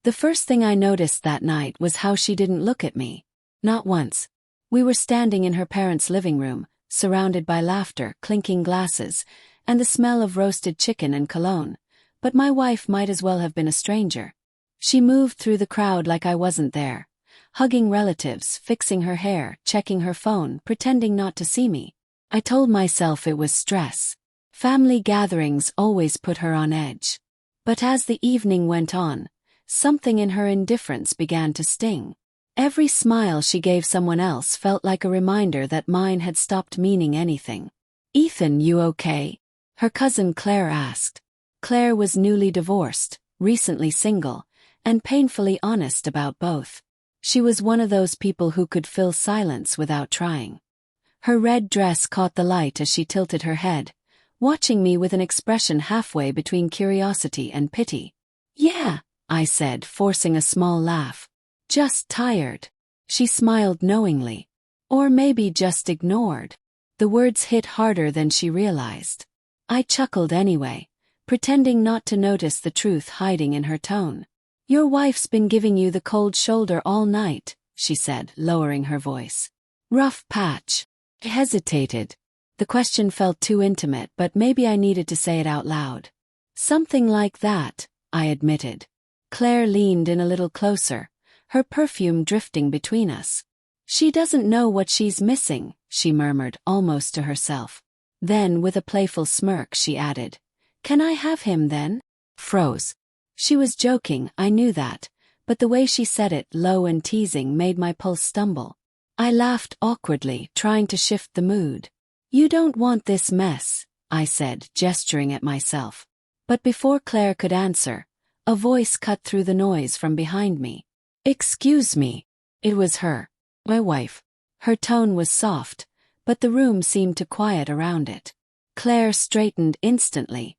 The first thing I noticed that night was how she didn't look at me. Not once. We were standing in her parents' living room, surrounded by laughter, clinking glasses, and the smell of roasted chicken and cologne, but my wife might as well have been a stranger. She moved through the crowd like I wasn't there, hugging relatives, fixing her hair, checking her phone, pretending not to see me. I told myself it was stress. Family gatherings always put her on edge. But as the evening went on, something in her indifference began to sting. Every smile she gave someone else felt like a reminder that mine had stopped meaning anything. "Ethan, you okay?" her cousin Claire asked. Claire was newly divorced, recently single, and painfully honest about both. She was one of those people who could fill silence without trying. Her red dress caught the light as she tilted her head, watching me with an expression halfway between curiosity and pity. "Yeah," I said, forcing a small laugh. "Just tired." She smiled knowingly. Or maybe just ignored. The words hit harder than she realized. I chuckled anyway, pretending not to notice the truth hiding in her tone. "Your wife's been giving you the cold shoulder all night," she said, lowering her voice. "Rough patch." I hesitated. The question felt too intimate, but maybe I needed to say it out loud. "Something like that," I admitted. Claire leaned in a little closer, her perfume drifting between us. "She doesn't know what she's missing," she murmured, almost to herself. Then, with a playful smirk, she added, "Can I have him then?" Froze. She was joking, I knew that, but the way she said it, low and teasing, made my pulse stumble. I laughed awkwardly, trying to shift the mood. "You don't want this mess," I said, gesturing at myself. But before Claire could answer, a voice cut through the noise from behind me. "Excuse me." It was her. My wife. Her tone was soft, but the room seemed to quiet around it. Claire straightened instantly,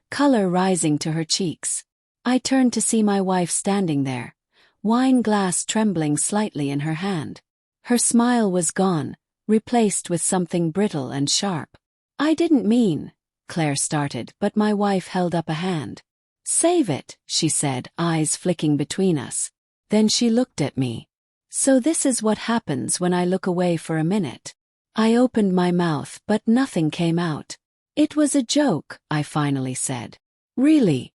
color rising to her cheeks. I turned to see my wife standing there, wine glass trembling slightly in her hand. Her smile was gone, replaced with something brittle and sharp. "I didn't mean," Claire started, but my wife held up a hand. "Save it," she said, eyes flicking between us. Then she looked at me. "So this is what happens when I look away for a minute." I opened my mouth, but nothing came out. "It was a joke," I finally said. "Really?"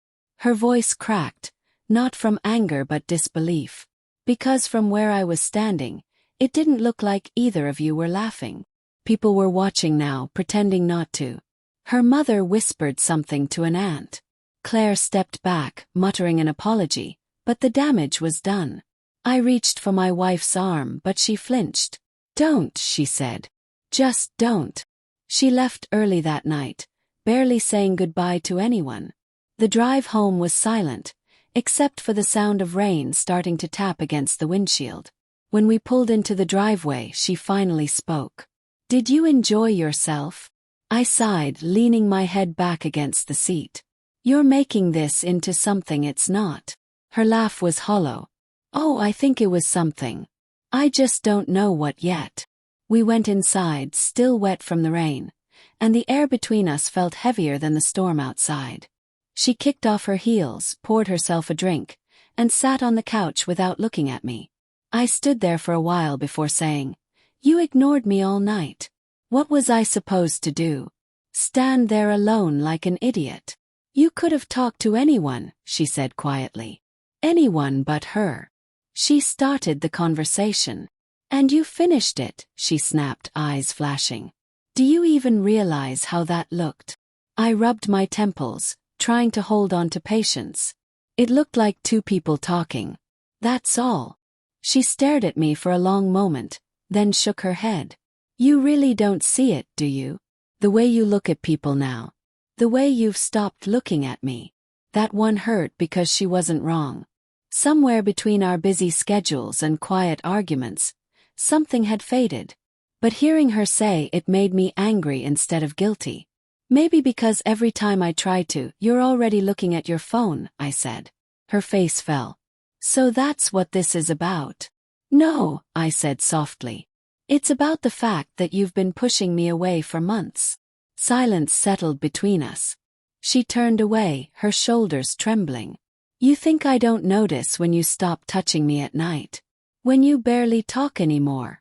Her voice cracked, not from anger but disbelief. Because from where I was standing, it didn't look like either of you were laughing. People were watching now, pretending not to. Her mother whispered something to an aunt. Claire stepped back, muttering an apology, but the damage was done. I reached for my wife's arm, but she flinched. "Don't," she said. "Just don't." She left early that night, barely saying goodbye to anyone. The drive home was silent, except for the sound of rain starting to tap against the windshield. When we pulled into the driveway, she finally spoke. "Did you enjoy yourself?" I sighed, leaning my head back against the seat. "You're making this into something it's not." Her laugh was hollow. "Oh, I think it was something. I just don't know what yet." We went inside, still wet from the rain, and the air between us felt heavier than the storm outside. She kicked off her heels, poured herself a drink, and sat on the couch without looking at me. I stood there for a while before saying, "You ignored me all night. What was I supposed to do? Stand there alone like an idiot?" "You could have talked to anyone," she said quietly. "Anyone but her. She started the conversation. And you finished it," she snapped, eyes flashing. "Do you even realize how that looked?" I rubbed my temples, trying to hold on to patience. "It looked like two people talking. That's all." She stared at me for a long moment, then shook her head. "You really don't see it, do you? The way you look at people now. The way you've stopped looking at me." That one hurt because she wasn't wrong. Somewhere between our busy schedules and quiet arguments, something had faded. But hearing her say it made me angry instead of guilty. "Maybe because every time I try to, you're already looking at your phone," I said. Her face fell. "So that's what this is about?" "No," I said softly. "It's about the fact that you've been pushing me away for months." Silence settled between us. She turned away, her shoulders trembling. You think I don't notice when you stop touching me at night? When you barely talk anymore?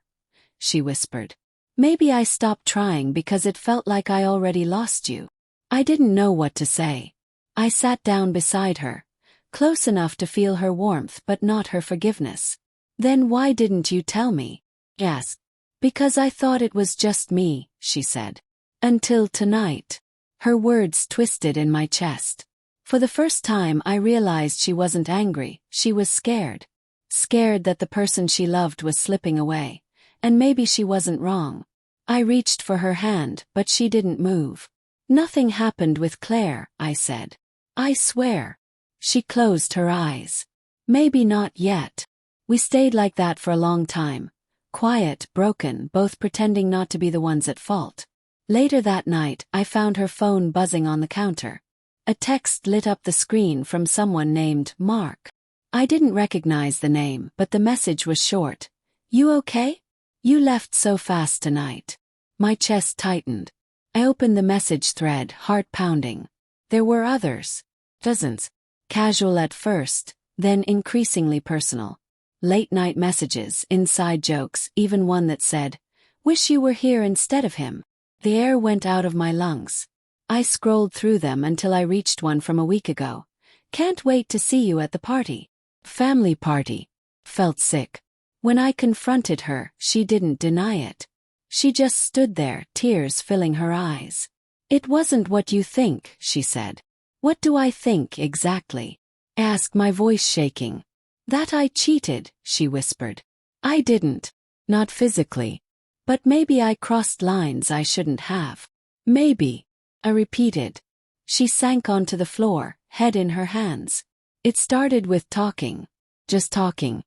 She whispered. Maybe I stopped trying because it felt like I already lost you. I didn't know what to say. I sat down beside her, close enough to feel her warmth but not her forgiveness. Then why didn't you tell me? Yes. Because I thought it was just me, she said. Until tonight. Her words twisted in my chest. For the first time I realized she wasn't angry, she was scared. Scared that the person she loved was slipping away, and maybe she wasn't wrong. I reached for her hand, but she didn't move. Nothing happened with Claire, I said. I swear. She closed her eyes. Maybe not yet. We stayed like that for a long time. Quiet, broken, both pretending not to be the ones at fault. Later that night, I found her phone buzzing on the counter. A text lit up the screen from someone named Mark. I didn't recognize the name, but the message was short. You okay? You left so fast tonight. My chest tightened. I opened the message thread, heart pounding. There were others. Dozens. Casual at first, then increasingly personal. Late-night messages, inside jokes, even one that said, "Wish you were here instead of him." The air went out of my lungs. I scrolled through them until I reached one from a week ago. Can't wait to see you at the party. Family party. Felt sick. When I confronted her, she didn't deny it. She just stood there, tears filling her eyes. It wasn't what you think, she said. What do I think exactly? Asked, my voice shaking. That I cheated, she whispered. I didn't. Not physically. But maybe I crossed lines I shouldn't have. Maybe. I repeated. She sank onto the floor, head in her hands. It started with talking. Just talking.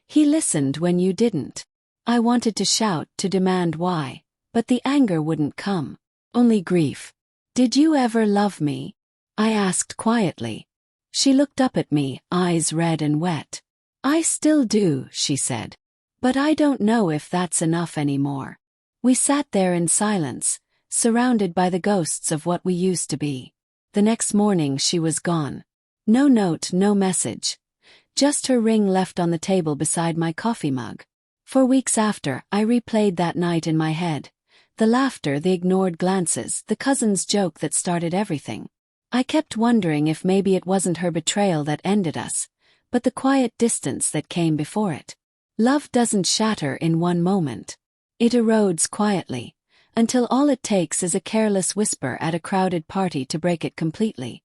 He listened when you didn't. I wanted to shout, to demand why, but the anger wouldn't come. Only grief. Did you ever love me? I asked quietly. She looked up at me, eyes red and wet. I still do, she said. But I don't know if that's enough anymore. We sat there in silence, surrounded by the ghosts of what we used to be. The next morning she was gone. No note, no message. Just her ring left on the table beside my coffee mug. For weeks after, I replayed that night in my head. The laughter, the ignored glances, the cousin's joke that started everything. I kept wondering if maybe it wasn't her betrayal that ended us, but the quiet distance that came before it. Love doesn't shatter in one moment. It erodes quietly, until all it takes is a careless whisper at a crowded party to break it completely.